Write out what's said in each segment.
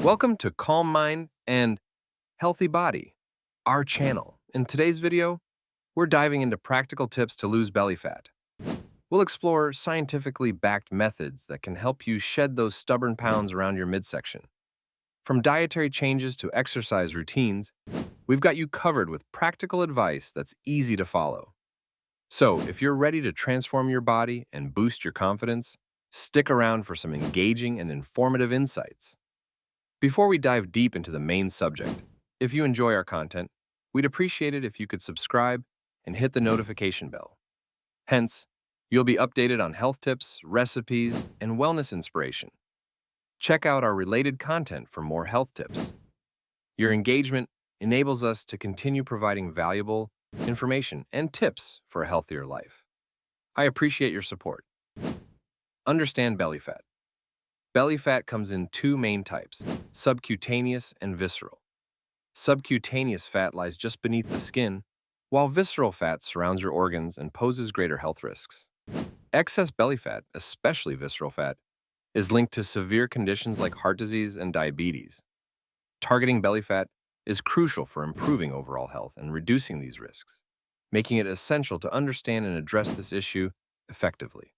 Welcome to Calm Mind and Healthy Body, our channel. In today's video, we're diving into practical tips to lose belly fat. We'll explore scientifically backed methods that can help you shed those stubborn pounds around your midsection. From dietary changes to exercise routines, we've got you covered with practical advice that's easy to follow. So, if you're ready to transform your body and boost your confidence, stick around for some engaging and informative insights. Before we dive deep into the main subject, if you enjoy our content, we'd appreciate it if you could subscribe and hit the notification bell. Hence, you'll be updated on health tips, recipes, and wellness inspiration. Check out our related content for more health tips. Your engagement enables us to continue providing valuable information and tips for a healthier life. I appreciate your support. Understand belly fat. Belly fat comes in two main types, subcutaneous and visceral. Subcutaneous fat lies just beneath the skin, while visceral fat surrounds your organs and poses greater health risks. Excess belly fat, especially visceral fat, is linked to severe conditions like heart disease and diabetes. Targeting belly fat is crucial for improving overall health and reducing these risks, making it essential to understand and address this issue effectively.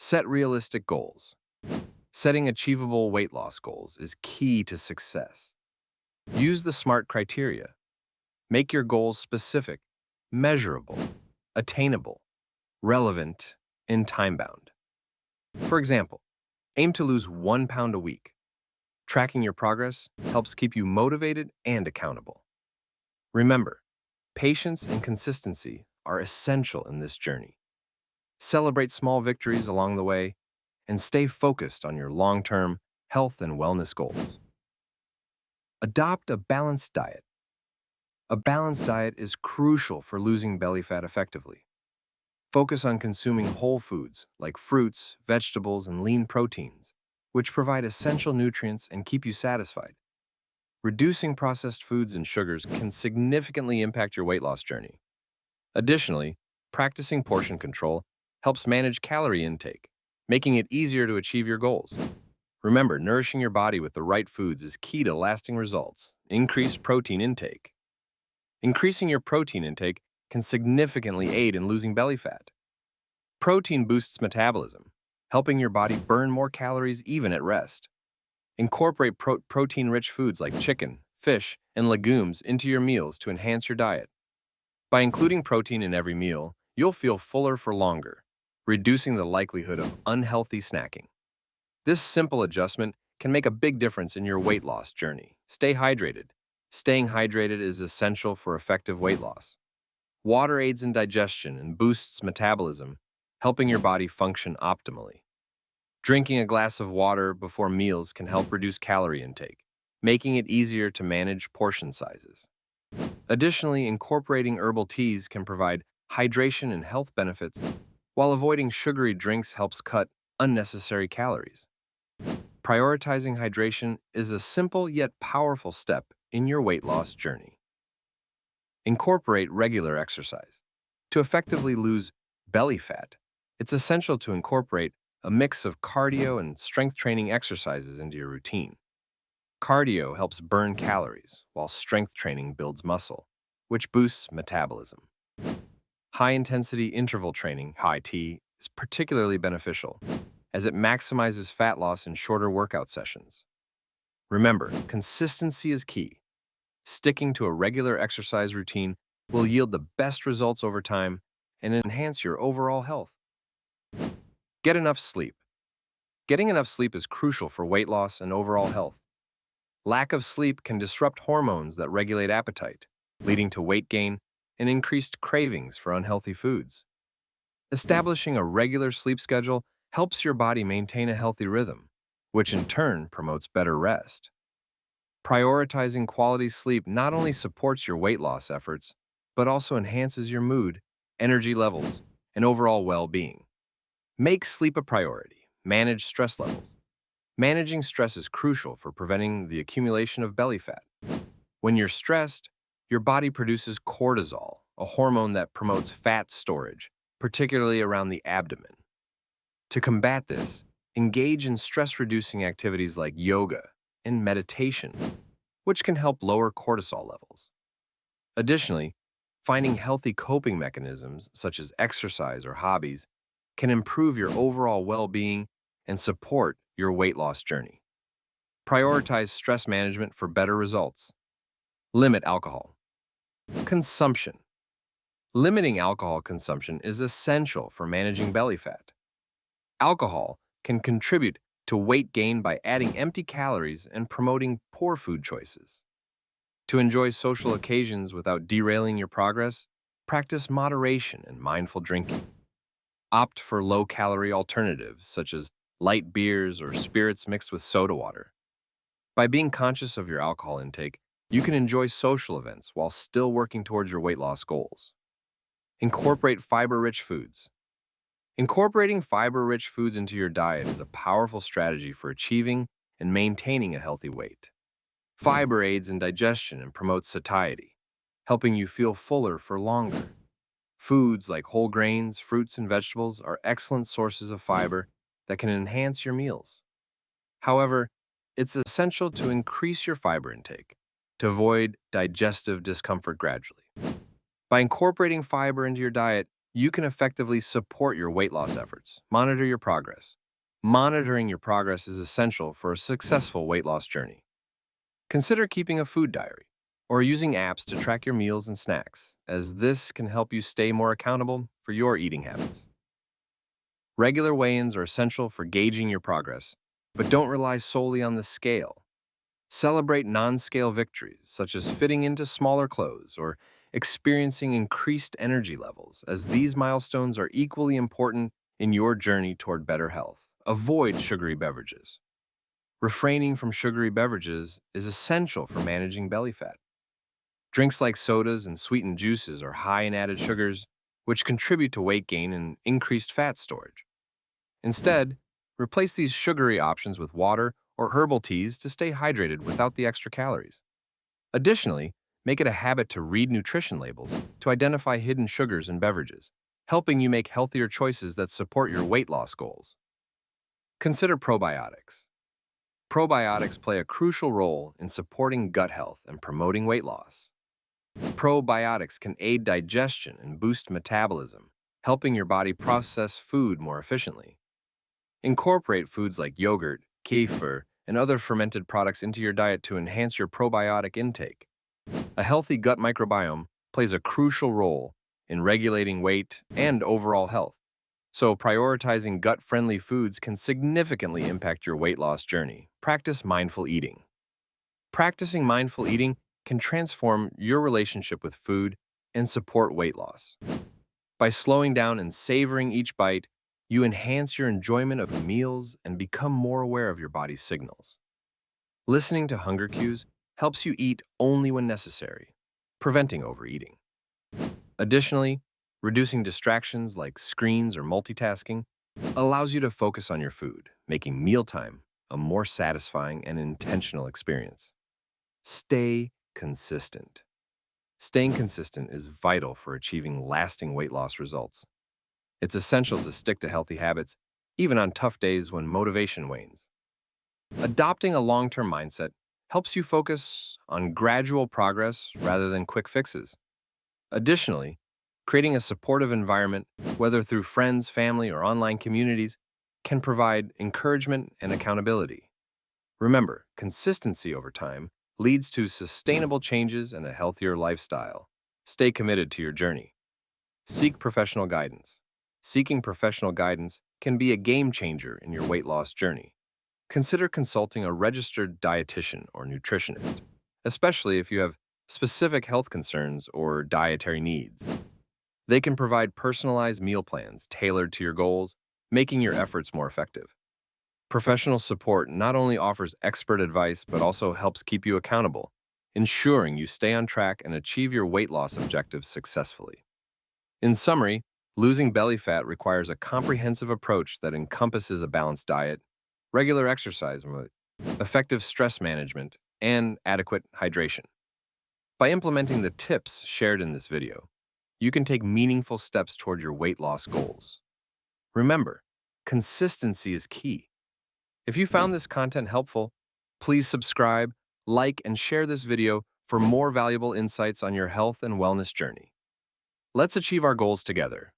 Set realistic goals. Setting achievable weight loss goals is key to success. Use the SMART criteria. Make your goals specific, measurable, attainable, relevant, and time-bound. For example, aim to lose 1 pound a week. Tracking your progress helps keep you motivated and accountable. Remember, patience and consistency are essential in this journey. Celebrate small victories along the way and stay focused on your long-term health and wellness goals. Adopt a balanced diet. A balanced diet is crucial for losing belly fat effectively. Focus on consuming whole foods like fruits, vegetables, and lean proteins, which provide essential nutrients and keep you satisfied. Reducing processed foods and sugars can significantly impact your weight loss journey. Additionally, practicing portion control helps manage calorie intake, making it easier to achieve your goals. Remember, nourishing your body with the right foods is key to lasting results. Increase protein intake. Increasing your protein intake can significantly aid in losing belly fat. Protein boosts metabolism, helping your body burn more calories even at rest. Incorporate protein-rich foods like chicken, fish, and legumes into your meals to enhance your diet. By including protein in every meal, you'll feel fuller for longer, reducing the likelihood of unhealthy snacking. This simple adjustment can make a big difference in your weight loss journey. Stay hydrated. Staying hydrated is essential for effective weight loss. Water aids in digestion and boosts metabolism, helping your body function optimally. Drinking a glass of water before meals can help reduce calorie intake, making it easier to manage portion sizes. Additionally, incorporating herbal teas can provide hydration and health benefits, while avoiding sugary drinks helps cut unnecessary calories. Prioritizing hydration is a simple yet powerful step in your weight loss journey. Incorporate regular exercise. To effectively lose belly fat, it's essential to incorporate a mix of cardio and strength training exercises into your routine. Cardio helps burn calories, while strength training builds muscle, which boosts metabolism. High-intensity interval training, HIIT, is particularly beneficial, as it maximizes fat loss in shorter workout sessions. Remember, consistency is key. Sticking to a regular exercise routine will yield the best results over time and enhance your overall health. Get enough sleep. Getting enough sleep is crucial for weight loss and overall health. Lack of sleep can disrupt hormones that regulate appetite, leading to weight gain and increased cravings for unhealthy foods. Establishing a regular sleep schedule helps your body maintain a healthy rhythm, which in turn promotes better rest. Prioritizing quality sleep not only supports your weight loss efforts, but also enhances your mood, energy levels, and overall well-being. Make sleep a priority. Manage stress levels. Managing stress is crucial for preventing the accumulation of belly fat. When you're stressed, your body produces cortisol, a hormone that promotes fat storage, particularly around the abdomen. To combat this, engage in stress-reducing activities like yoga, and meditation, which can help lower cortisol levels. Additionally, finding healthy coping mechanisms such as exercise or hobbies can improve your overall well-being and support your weight loss journey. Prioritize stress management for better results. Limit alcohol consumption. Limiting alcohol consumption is essential for managing belly fat. Alcohol can contribute to weight gain by adding empty calories and promoting poor food choices. To enjoy social occasions without derailing your progress, practice moderation and mindful drinking. Opt for low-calorie alternatives such as light beers or spirits mixed with soda water. By being conscious of your alcohol intake, you can enjoy social events while still working towards your weight loss goals. Incorporate fiber-rich foods. Incorporating fiber-rich foods into your diet is a powerful strategy for achieving and maintaining a healthy weight. Fiber aids in digestion and promotes satiety, helping you feel fuller for longer. Foods like whole grains, fruits, and vegetables are excellent sources of fiber that can enhance your meals. However, it's essential to increase your fiber intake to avoid digestive discomfort gradually. By incorporating fiber into your diet, you can effectively support your weight loss efforts. Monitor your progress. Monitoring your progress is essential for a successful weight loss journey. Consider keeping a food diary or using apps to track your meals and snacks, as this can help you stay more accountable for your eating habits. Regular weigh-ins are essential for gauging your progress, but don't rely solely on the scale. Celebrate non-scale victories, such as fitting into smaller clothes or experiencing increased energy levels, as these milestones are equally important in your journey toward better health. Avoid sugary beverages. Refraining from sugary beverages is essential for managing belly fat. Drinks like sodas and sweetened juices are high in added sugars, which contribute to weight gain and increased fat storage. Instead, replace these sugary options with water or herbal teas to stay hydrated without the extra calories. Additionally, make it a habit to read nutrition labels to identify hidden sugars in beverages, helping you make healthier choices that support your weight loss goals. Consider probiotics. Probiotics play a crucial role in supporting gut health and promoting weight loss. Probiotics can aid digestion and boost metabolism, helping your body process food more efficiently. Incorporate foods like yogurt, kefir, and other fermented products into your diet to enhance your probiotic intake. A healthy gut microbiome plays a crucial role in regulating weight and overall health, so prioritizing gut-friendly foods can significantly impact your weight loss journey. Practice mindful eating. Practicing mindful eating can transform your relationship with food and support weight loss. By slowing down and savoring each bite, you enhance your enjoyment of meals and become more aware of your body's signals. Listening to hunger cues helps you eat only when necessary, preventing overeating. Additionally, reducing distractions like screens or multitasking allows you to focus on your food, making mealtime a more satisfying and intentional experience. Stay consistent. Staying consistent is vital for achieving lasting weight loss results. It's essential to stick to healthy habits, even on tough days when motivation wanes. Adopting a long-term mindset helps you focus on gradual progress rather than quick fixes. Additionally, creating a supportive environment, whether through friends, family, or online communities, can provide encouragement and accountability. Remember, consistency over time leads to sustainable changes and a healthier lifestyle. Stay committed to your journey. Seek professional guidance. Seeking professional guidance can be a game changer in your weight loss journey. Consider consulting a registered dietitian or nutritionist, especially if you have specific health concerns or dietary needs. They can provide personalized meal plans tailored to your goals, making your efforts more effective. Professional support not only offers expert advice, but also helps keep you accountable, ensuring you stay on track and achieve your weight loss objectives successfully. In summary, losing belly fat requires a comprehensive approach that encompasses a balanced diet, regular exercise, effective stress management, and adequate hydration. By implementing the tips shared in this video, you can take meaningful steps toward your weight loss goals. Remember, consistency is key. If you found this content helpful, Please subscribe, like, and share this video for more valuable insights on your health and wellness journey. Let's achieve our goals together.